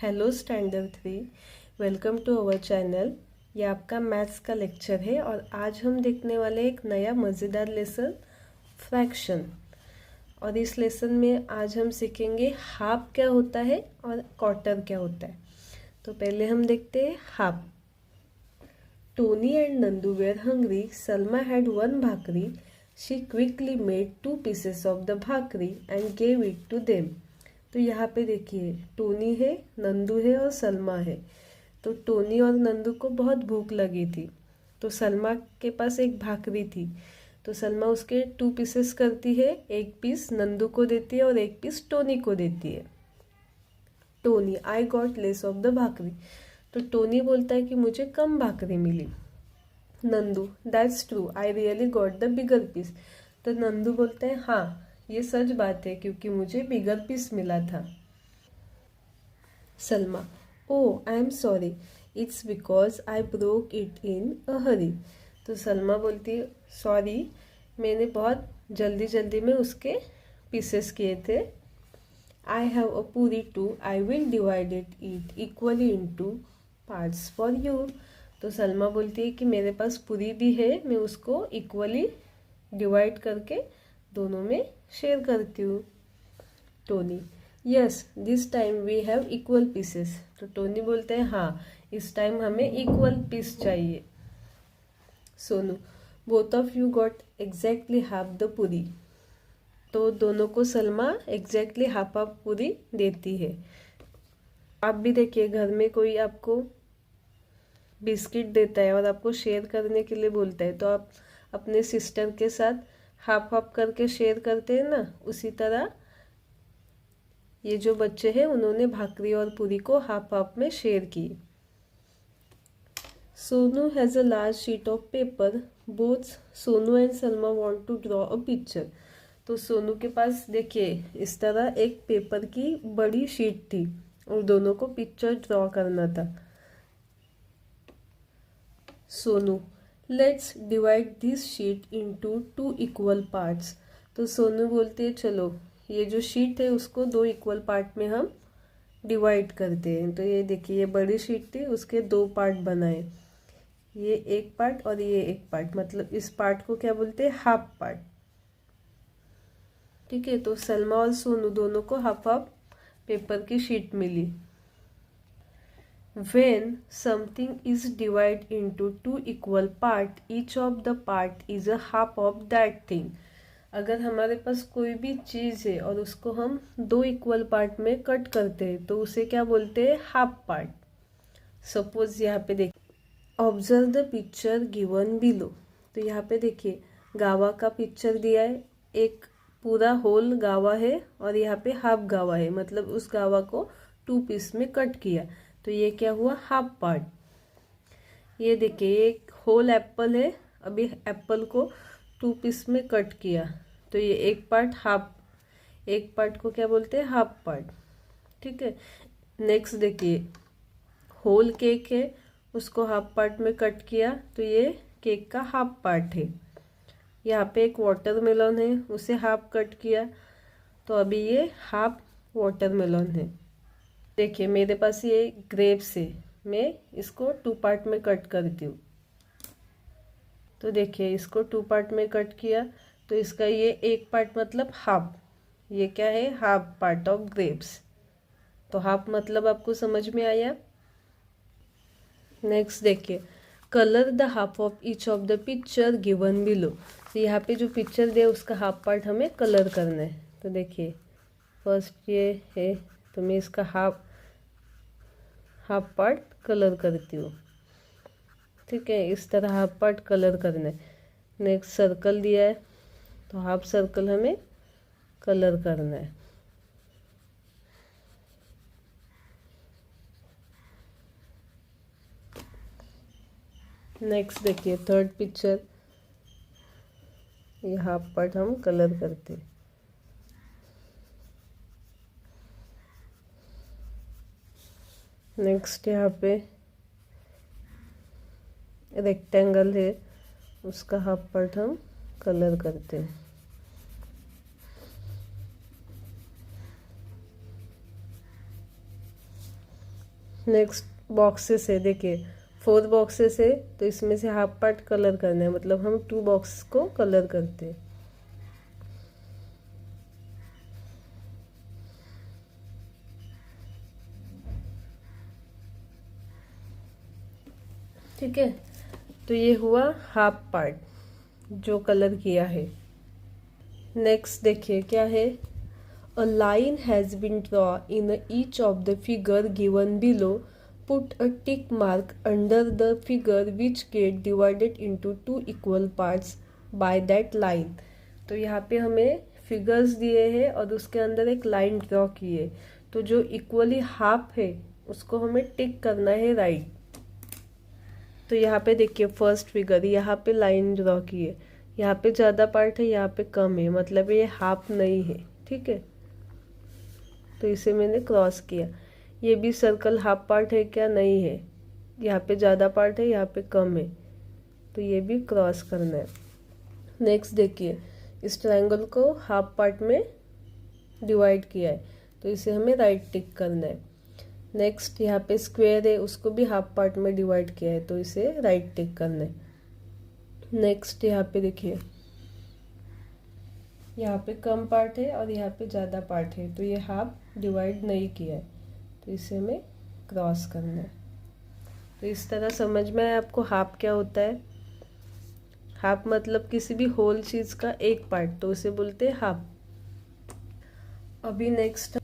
Hello standard 3। Welcome to our channel. ये आपका maths का लेक्चर है और आज हम देखने वाले एक नया मज़ेदार लेसन फ्रैक्शन। और इस लेसन में आज हम सीखेंगे हाफ क्या होता है और क्वार्टर क्या होता है। तो पहले हम देखते हैं half. Tony and Nandu were hungry, Salma had one bhakri, she quickly made 2 pieces of the bhakri and gave it to them. तो यहाँ पे देखिए टोनी है, नंदू है और सलमा है। तो टोनी और नंदू को बहुत भूख लगी थी, तो सलमा के पास एक भाकरी थी। तो सलमा उसके 2 pieces करती है, एक पीस नंदू को देती है और एक पीस टोनी को देती है। Tony, I got less of the bhakri. तो टोनी बोलता है कि मुझे कम भाकरी मिली। Nandu, that's true, I really got the bigger piece. तो नंदू बोलते हैं हाँ ये सच बात है क्योंकि मुझे बिगर पीस मिला था। Salma, oh I am sorry, it's because I broke it in a hurry. तो सलमा बोलती है सॉरी, मैंने बहुत जल्दी जल्दी में उसके पीसेस किए थे। आई have a puri too, I will divide it equally into parts for you. तो सलमा बोलती है कि मेरे पास पूरी भी है, मैं उसको इक्वली डिवाइड करके दोनों में शेयर करती हूँ। Tony, yes this time we have equal pieces. तो टोनी बोलते हैं हाँ इस टाइम हमें इक्वल पीस चाहिए। Sonu, both of you got exactly half the puri. तो दोनों को सलमा एग्जैक्टली हाफ हाफ पूरी देती है। आप भी देखिए घर में कोई आपको बिस्किट देता है और आपको शेयर करने के लिए बोलता है, तो आप अपने सिस्टर के साथ हाफ हाफ करके शेयर करते हैं ना, उसी तरह ये जो बच्चे हैं उन्होंने भाकरी और पूरी को हाफ हाफ में शेयर की। Sonu has a large sheet of paper, both Sonu and Salma want to draw a picture. तो सोनू के पास देखिए इस तरह एक पेपर की बड़ी शीट थी और दोनों को पिक्चर ड्रॉ करना था। Sonu, let's divide this sheet into 2 equal parts. तो सोनू बोलते हैं चलो ये जो शीट है उसको 2 इक्वल पार्ट में हम डिवाइड करते हैं। तो ये देखिए ये बड़ी शीट थी, उसके 2 पार्ट बनाए, ये एक पार्ट और ये एक पार्ट, मतलब इस पार्ट को क्या बोलते हैं हाफ पार्ट। ठीक है, तो सलमा और सोनू दोनों को हाफ हाफ पेपर की शीट मिली। When something is divided into 2 equal part, each of the part is a half of that thing. अगर हमारे पास कोई भी चीज़ है और उसको हम 2 इक्वल पार्ट में कट करते हैं तो उसे क्या बोलते हैं हाफ पार्ट। सपोज यहाँ पे देखिए observe the picture given below. तो यहाँ पे देखिए गावा का पिक्चर दिया है, एक पूरा होल गावा है और यहाँ पे हाफ गावा है, मतलब उस गावा को 2 पीस में कट किया, तो ये क्या हुआ हाफ पार्ट। ये देखिए एक होल एप्पल है, अभी एप्पल को 2 पीस में कट किया, तो ये एक पार्ट हाफ, एक पार्ट को क्या बोलते हैं हाफ पार्ट। ठीक है, नेक्स्ट देखिए होल केक है, उसको हाफ पार्ट में कट किया, तो ये केक का हाफ पार्ट है। यहाँ पे एक वाटरमेलन है, उसे हाफ कट किया, तो अभी ये हाफ वाटरमेलन है। देखिए मेरे पास ये ग्रेप्स है, मैं इसको 2 पार्ट में कट करती हूँ। तो देखिए इसको 2 पार्ट में कट किया, तो इसका ये एक पार्ट मतलब हाफ, ये क्या है हाफ पार्ट ऑफ ग्रेप्स। तो हाफ मतलब आपको समझ में आया। नेक्स्ट देखिए colour the half of each of the picture given below. तो यहाँ पे जो पिक्चर दिया उसका हाफ पार्ट हमें कलर करना है। तो देखिए फर्स्ट ये है, तो मैं इसका हाफ पार्ट कलर करती हूँ। ठीक है, इस तरह हाफ पार्ट कलर करना है। नेक्स्ट सर्कल दिया है, तो हाफ सर्कल हमें कलर करना है। नेक्स्ट देखिए थर्ड पिक्चर, ये हाफ पार्ट हम कलर करते हैं। नेक्स्ट यहाँ पे रेक्टेंगल है, उसका हाफ पार्ट हम कलर करते हैं। नेक्स्ट बॉक्सेस है, देखिए 4 बॉक्सेस है, तो इसमें से हाफ पार्ट कलर करना है, मतलब हम 2 बॉक्स को कलर करते हैं। ठीक है, तो ये हुआ हाफ पार्ट जो कलर किया है। नेक्स्ट देखिए क्या है, a line has been draw in each of the figure given below, put a tick mark under the figure which get divided into 2 equal parts by that line. तो यहाँ पे हमें फिगर्स दिए हैं और उसके अंदर एक लाइन ड्रॉ की है, तो जो इक्वली हाफ है उसको हमें टिक करना है राइट। तो यहाँ पे देखिए फर्स्ट फिगर, यहाँ पे लाइन ड्रॉ की है, यहाँ पे ज़्यादा पार्ट है, यहाँ पे कम है, मतलब ये हाफ नहीं है। ठीक है, तो इसे मैंने क्रॉस किया। ये भी सर्कल हाफ पार्ट है क्या, नहीं है, यहाँ पे ज़्यादा पार्ट है, यहाँ पे कम है, तो ये भी क्रॉस करना है। नेक्स्ट देखिए, इस ट्रायंगल को हाफ पार्ट में डिवाइड किया है, तो इसे हमें राइट टिक करना है। नेक्स्ट यहाँ पे स्क्वायर है, उसको भी हाफ पार्ट में डिवाइड किया है, तो इसे राइट टिक करना है। नेक्स्ट यहाँ पे देखिए, यहाँ पे कम पार्ट है और यहाँ पे ज़्यादा पार्ट है, तो ये हाफ डिवाइड नहीं किया है, तो इसे हमें क्रॉस करना है। तो इस तरह समझ में आया आपको हाफ क्या होता है। हाफ मतलब किसी भी होल चीज़ का एक पार्ट, तो उसे बोलते हैं हाफ। अभी नेक्स्ट,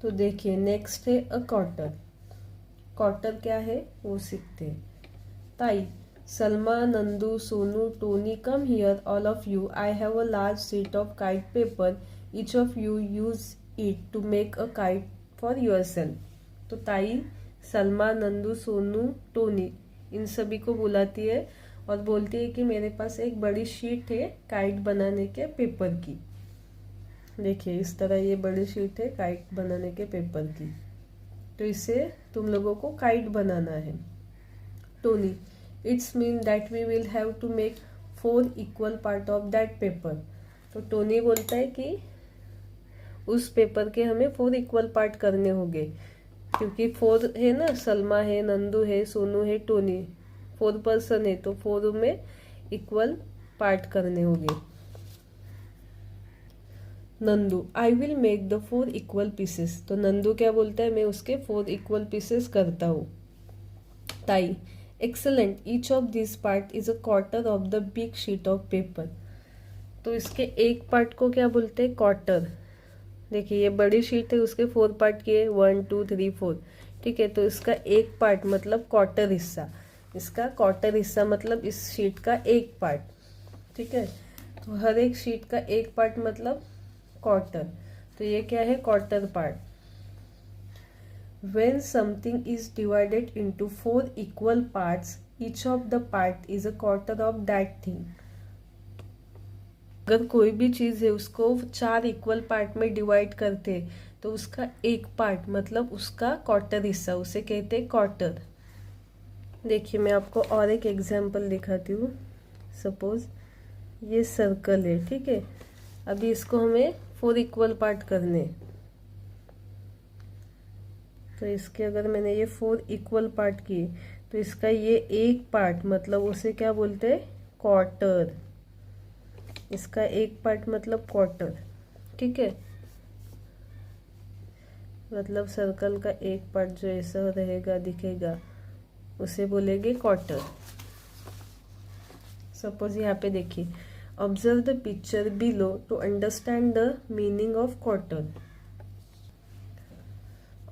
तो देखिए नेक्स्ट है अ क्वार्टर। क्वार्टर क्या है वो सीखते हैं। Tai, Salma, Nandu, Sonu, Tony, come here all of you, I have a large sheet of kite paper, each of you use it to make a kite for yourself. तो Tai Salma, Nandu, Sonu, Tony इन सभी को बुलाती है और बोलती है कि मेरे पास एक बड़ी शीट है काइट बनाने के पेपर की। देखिए इस तरह ये बड़ी शीट है काइट बनाने के पेपर की, तो इसे तुम लोगों को काइट बनाना है। Tony, it's mean that we will have to make 4 equal part of that paper. तो टोनी बोलता है कि उस पेपर के हमें 4 इक्वल पार्ट करने होंगे, क्योंकि 4 है ना, सलमा है, नंदू है, सोनू है, टोनी 4 पर्सन है, तो 4 में इक्वल पार्ट करने होंगे। Nandu, I will make the 4 equal pieces. तो नंदू क्या बोलता है, मैं उसके 4 इक्वल पीसेस करता हूँ। ताई, excellent, each of this part is a quarter of the big sheet of paper. तो इसके एक पार्ट को क्या बोलते हैं, क्वार्टर। देखिए ये बड़ी शीट है, उसके 4 पार्ट किए, 1 2 3 4। ठीक है, तो इसका एक पार्ट मतलब क्वार्टर हिस्सा, इसका क्वार्टर हिस्सा मतलब इस शीट का एक पार्ट। ठीक है, तो हर एक शीट का एक पार्ट मतलब क्वार्टर, तो ये क्या है, quarter part. When something is divided into 4 equal parts, each of the part is a quarter of that thing. अगर कोई भी चीज़ है उसको 4 इक्वल पार्ट में डिवाइड करते तो उसका एक पार्ट मतलब उसका क्वार्टर हिस्सा, उसे कहते हैं क्वार्टर। देखिए मैं आपको और एक एग्जांपल दिखाती हूँ। सपोज ये सर्कल है, ठीक है, अभी इसको हमें 4 इक्वल पार्ट करने, तो इसके अगर मैंने ये 4 इक्वल पार्ट किए तो इसका ये एक पार्ट मतलब उसे क्या बोलते हैं, क्वार्टर। इसका एक पार्ट मतलब क्वार्टर। ठीक है, मतलब सर्कल का एक पार्ट जो ऐसा रहेगा दिखेगा उसे बोलेंगे क्वार्टर। सपोज यहाँ पे देखिए, observe the picture below to understand the meaning of quarter.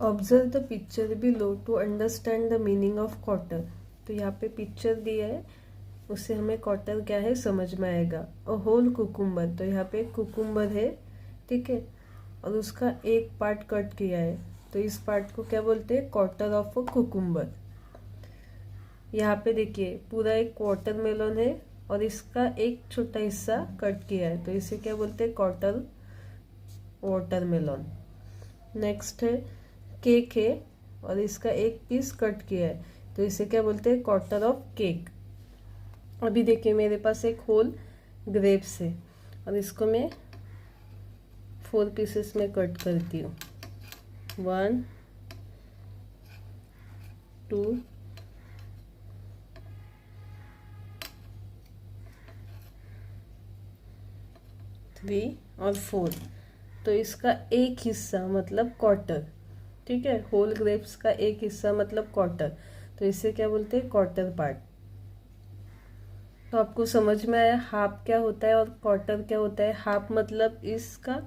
Observe the picture below to understand the meaning of quarter. तो यहाँ पे पिक्चर दिया है, उससे हमें क्वार्टर क्या है समझ में आएगा। अ होल कुकुम्बर, तो यहाँ पे कुकुम्बर है, ठीक है, और उसका एक पार्ट कट किया है, तो इस पार्ट को क्या बोलते हैं, क्वार्टर ऑफ अ कुकुम्बर। यहाँ पे देखिए पूरा एक वाटर मेलन है और इसका एक छोटा हिस्सा कट किया है, तो इसे क्या बोलते हैं, क्वार्टर वाटर मेलन। नेक्स्ट है केक है और इसका एक पीस कट किया है, तो इसे क्या बोलते हैं, क्वार्टर ऑफ केक। अभी देखिए मेरे पास एक होल ग्रेप्स है और इसको मैं 4 पीसेस में कट करती हूँ, 1 2, 3 और 4। तो इसका एक हिस्सा मतलब क्वार्टर, ठीक है, होल ग्रेप्स का एक हिस्सा मतलब क्वार्टर, तो इसे क्या बोलते हैं, क्वार्टर पार्ट। तो आपको समझ में आया हाफ क्या होता है और क्वार्टर क्या होता है। हाफ मतलब इसका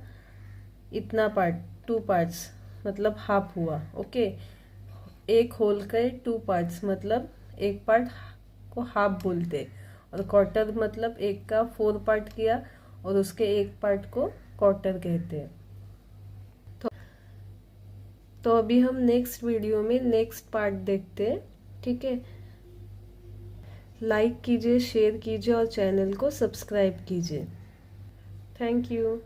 इतना पार्ट, 2 पार्ट्स मतलब हाफ हुआ, ओके। एक होल के 2 पार्ट्स मतलब एक पार्ट को हाफ बोलते हैं, और क्वार्टर मतलब एक का 4 पार्ट किया और उसके एक पार्ट को क्वार्टर कहते हैं। तो अभी हम नेक्स्ट वीडियो में नेक्स्ट पार्ट देखते हैं, ठीक है। लाइक कीजिए, शेयर कीजिए और चैनल को सब्सक्राइब कीजिए। Thank you.